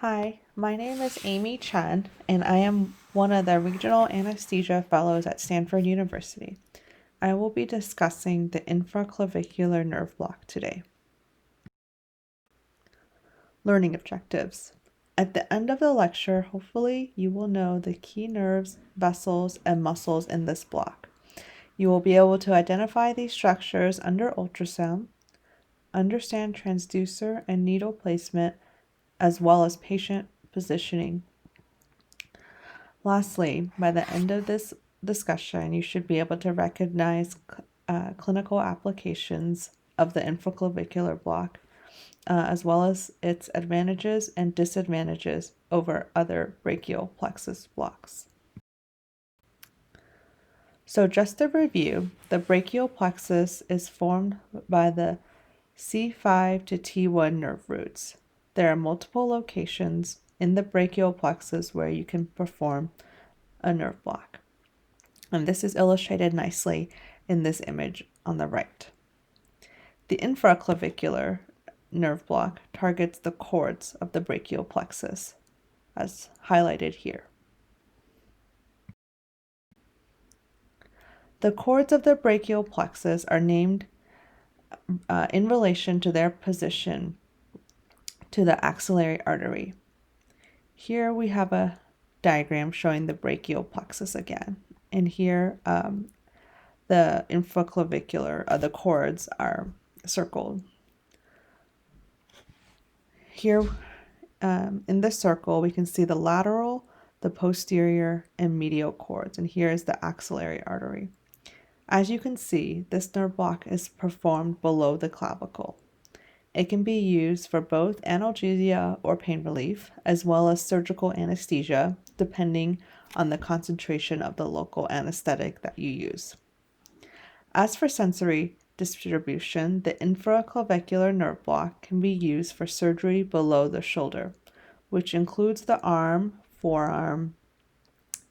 Hi, my name is Amy Chen, and I am one of the Regional Anesthesia Fellows at Stanford University. I will be discussing the infraclavicular nerve block today. Learning objectives. At the end of the lecture, hopefully you will know the key nerves, vessels, and muscles in this block. You will be able to identify these structures under ultrasound, understand transducer and needle placement, as well as patient positioning. Lastly, by the end of this discussion, you should be able to recognize clinical applications of the infraclavicular block, as well as its advantages and disadvantages over other brachial plexus blocks. So just to review, the brachial plexus is formed by the C5 to T1 nerve roots. There are multiple locations in the brachial plexus where you can perform a nerve block. And this is illustrated nicely in this image on the right. The infraclavicular nerve block targets the cords of the brachial plexus, as highlighted here. The cords of the brachial plexus are named in relation to their position to the axillary artery. Here we have a diagram showing the brachial plexus again, and here the infraclavicular, the cords are circled. Here in this circle, we can see the lateral, the posterior, and medial cords, and here is the axillary artery. As you can see, this nerve block is performed below the clavicle. It can be used for both analgesia or pain relief, as well as surgical anesthesia, depending on the concentration of the local anesthetic that you use. As for sensory distribution, the infraclavicular nerve block can be used for surgery below the shoulder, which includes the arm, forearm,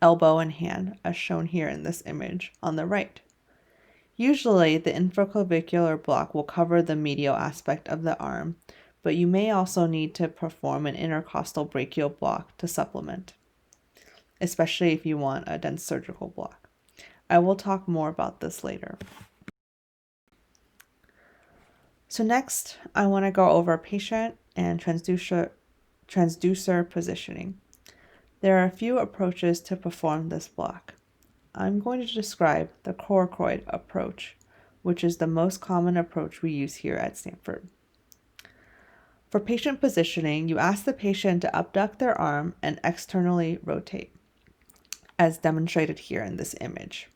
elbow, and hand, as shown here in this image on the right. Usually, the infraclavicular block will cover the medial aspect of the arm, but you may also need to perform an intercostal brachial block to supplement, especially if you want a dense surgical block. I will talk more about this later. So next, I want to go over patient and transducer positioning. There are a few approaches to perform this block. I'm going to describe the coracoid approach, which is the most common approach we use here at Stanford. For patient positioning, you ask the patient to abduct their arm and externally rotate, as demonstrated here in this image.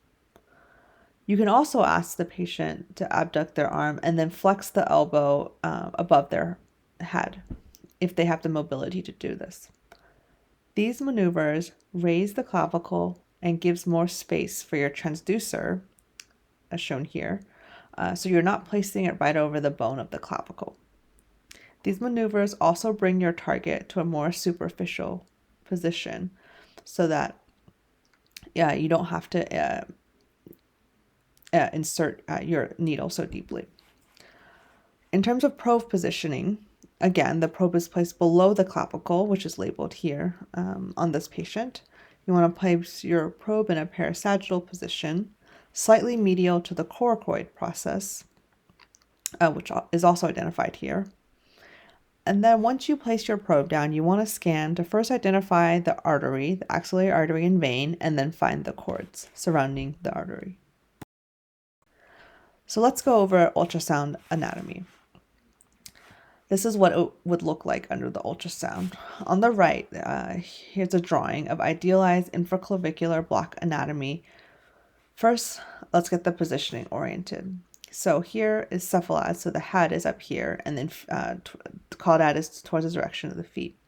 You can also ask the patient to abduct their arm and then flex the elbow above their head if they have the mobility to do this. These maneuvers raise the clavicle and gives more space for your transducer, as shown here, so you're not placing it right over the bone of the clavicle. These maneuvers also bring your target to a more superficial position so that you don't have to insert your needle so deeply. In terms of probe positioning, again, the probe is placed below the clavicle, which is labeled here on this patient. You want to place your probe in a parasagittal position, slightly medial to the coracoid process, which is also identified here. And then once you place your probe down, you want to scan to first identify the artery, the axillary artery and vein, and then find the cords surrounding the artery. So let's go over ultrasound anatomy. This is what it would look like under the ultrasound. On the right, here's a drawing of idealized infraclavicular block anatomy. First, let's get the positioning oriented. So here is cephalad, so the head is up here, and then caudate is towards the direction of the feet.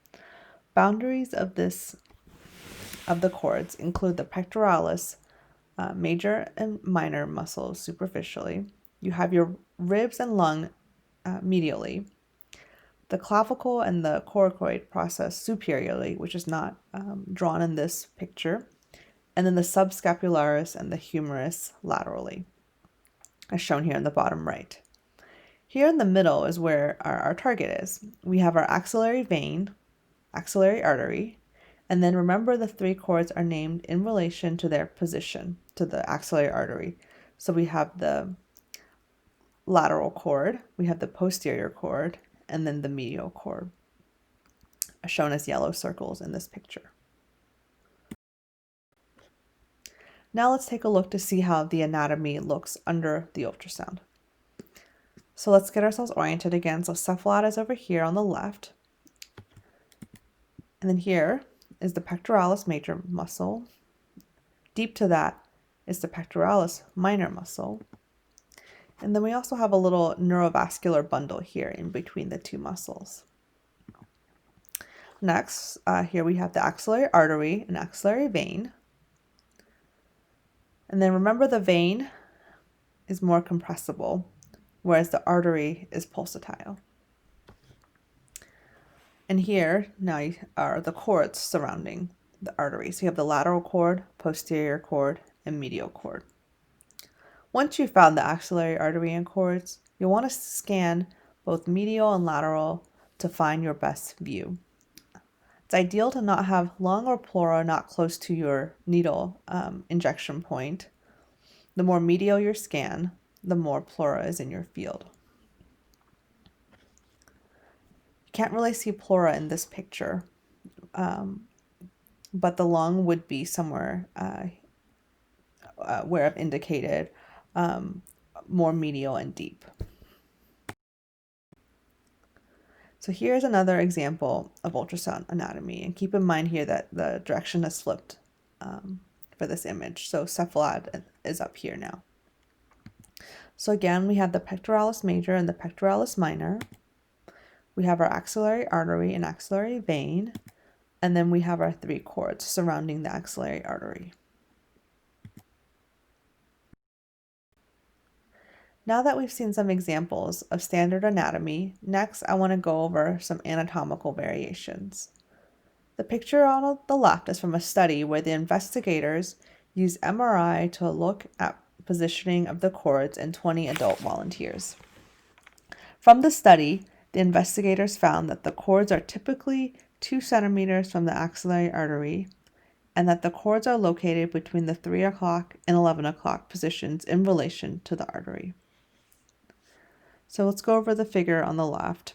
Boundaries of the cords include the pectoralis, major and minor muscles superficially. You have your ribs and lung medially, the clavicle and the coracoid process superiorly, which is not drawn in this picture, and then the subscapularis and the humerus laterally, as shown here in the bottom right. Here in the middle is where our target is. We have our axillary vein, axillary artery. And then remember the three cords are named in relation to their position to the axillary artery. So we have the lateral cord, we have the posterior cord, and then the medial cord, shown as yellow circles in this picture. Now let's take a look to see how the anatomy looks under the ultrasound. So let's get ourselves oriented again. So cephalad is over here on the left. And then here is the pectoralis major muscle. Deep to that is the pectoralis minor muscle. And then we also have a little neurovascular bundle here in between the two muscles. Next, here we have the axillary artery and axillary vein. And then remember the vein is more compressible, whereas the artery is pulsatile. And here now are the cords surrounding the artery. So you have the lateral cord, posterior cord, and medial cord. Once you've found the axillary artery and cords, you'll want to scan both medial and lateral to find your best view. It's ideal to not have lung or pleura not close to your needle injection point. The more medial your scan, the more pleura is in your field. You can't really see pleura in this picture, but the lung would be somewhere where I've indicated more medial and deep. So here's another example of ultrasound anatomy, and keep in mind here that the direction is flipped for this image. So cephalad is up here now. So again, we have the pectoralis major and the pectoralis minor. We have our axillary artery and axillary vein, and then we have our three cords surrounding the axillary artery. Now that we've seen some examples of standard anatomy, next I want to go over some anatomical variations. The picture on the left is from a study where the investigators used MRI to look at positioning of the cords in 20 adult volunteers. From the study, the investigators found that the cords are typically 2 centimeters from the axillary artery, and that the cords are located between the 3 o'clock and 11 o'clock positions in relation to the artery. So let's go over the figure on the left.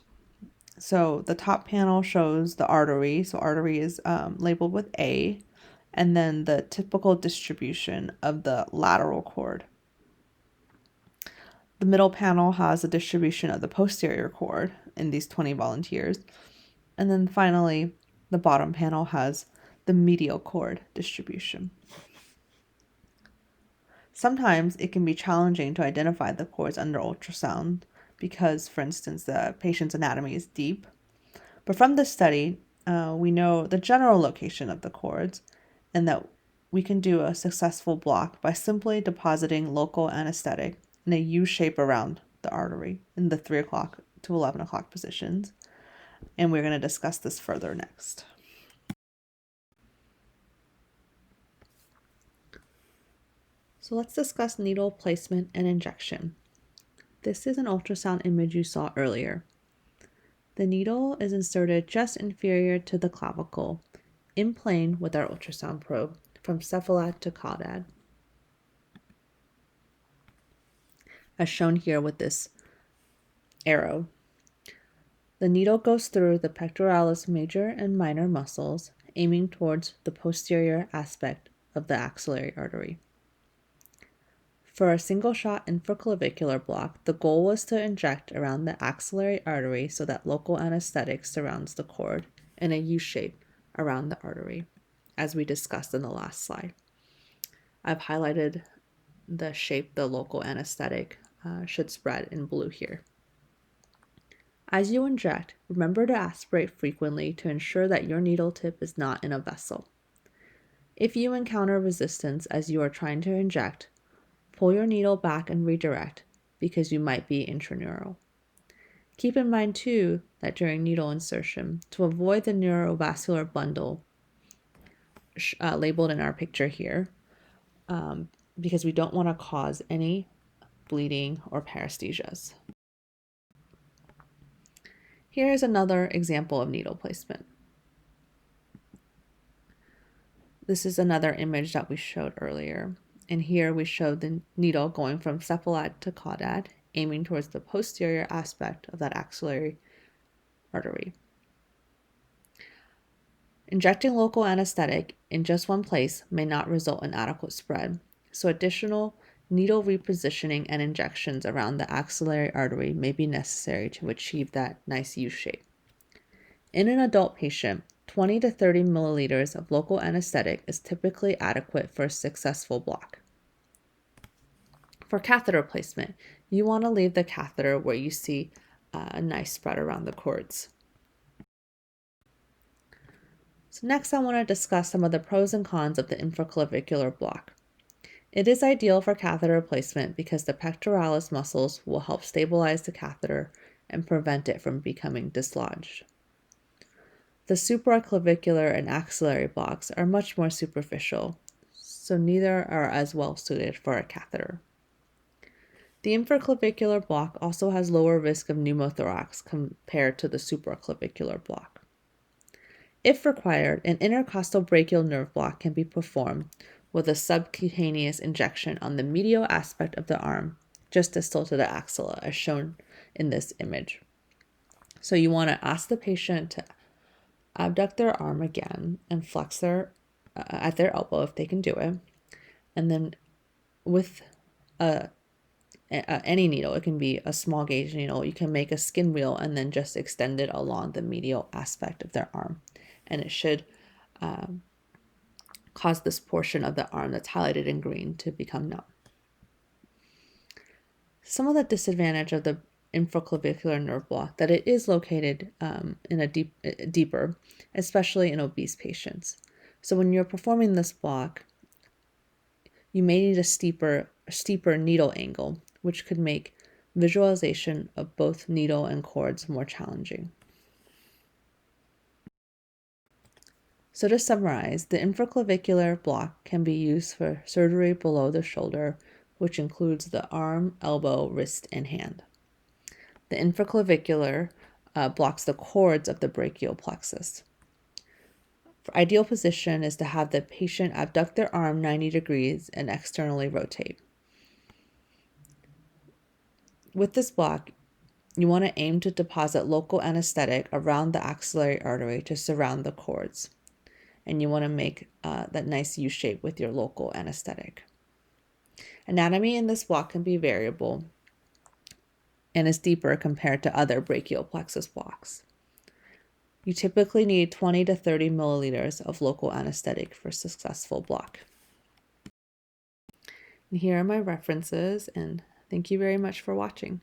So the top panel shows the artery. So artery is labeled with A, and then the typical distribution of the lateral cord. The middle panel has a distribution of the posterior cord in these 20 volunteers. And then finally, the bottom panel has the medial cord distribution. Sometimes it can be challenging to identify the cords under ultrasound because, for instance, the patient's anatomy is deep. But from this study, we know the general location of the cords and that we can do a successful block by simply depositing local anesthetic in a U shape around the artery in the 3 o'clock to 11 o'clock positions. And we're going to discuss this further next. So let's discuss needle placement and injection. This is an ultrasound image you saw earlier. The needle is inserted just inferior to the clavicle, in plane with our ultrasound probe, from cephalad to caudad, as shown here with this arrow. The needle goes through the pectoralis major and minor muscles, aiming towards the posterior aspect of the axillary artery. For a single-shot infraclavicular block, the goal was to inject around the axillary artery so that local anesthetic surrounds the cord in a U shape around the artery, as we discussed in the last slide. I've highlighted the shape the local anesthetic should spread in blue here. As you inject, remember to aspirate frequently to ensure that your needle tip is not in a vessel. If you encounter resistance as you are trying to inject, pull your needle back and redirect because you might be intraneural. Keep in mind too that during needle insertion, to avoid the neurovascular bundle labeled in our picture here, because we don't want to cause any bleeding or paresthesias. Here is another example of needle placement. This is another image that we showed earlier. And here we showed the needle going from cephalad to caudad, aiming towards the posterior aspect of that axillary artery. Injecting local anesthetic in just one place may not result in adequate spread, so additional needle repositioning and injections around the axillary artery may be necessary to achieve that nice U shape. In an adult patient, 20 to 30 milliliters of local anesthetic is typically adequate for a successful block. For catheter placement, you want to leave the catheter where you see a nice spread around the cords. So next I want to discuss some of the pros and cons of the infraclavicular block. It is ideal for catheter placement because the pectoralis muscles will help stabilize the catheter and prevent it from becoming dislodged. The supraclavicular and axillary blocks are much more superficial, so neither are as well suited for a catheter. The infraclavicular block also has lower risk of pneumothorax compared to the supraclavicular block. If required, an intercostal brachial nerve block can be performed with a subcutaneous injection on the medial aspect of the arm, just distal to the axilla, as shown in this image. So you want to ask the patient to abduct their arm again and flex at their elbow if they can do it. And then with any needle, it can be a small gauge needle, you can make a skin wheel and then just extend it along the medial aspect of their arm. And it should cause this portion of the arm that's highlighted in green to become numb. Some of the disadvantage of the infraclavicular nerve block that it is located in a deeper, especially in obese patients. So when you're performing this block, you may need a steeper needle angle, which could make visualization of both needle and cords more challenging. So to summarize, the infraclavicular block can be used for surgery below the shoulder, which includes the arm, elbow, wrist, and hand. The infraclavicular blocks the cords of the brachial plexus. For ideal position is to have the patient abduct their arm 90 degrees and externally rotate. With this block, you want to aim to deposit local anesthetic around the axillary artery to surround the cords. And you want to make that nice U shape with your local anesthetic. Anatomy in this block can be variable and is deeper compared to other brachial plexus blocks. You typically need 20 to 30 milliliters of local anesthetic for a successful block. And here are my references, and thank you very much for watching.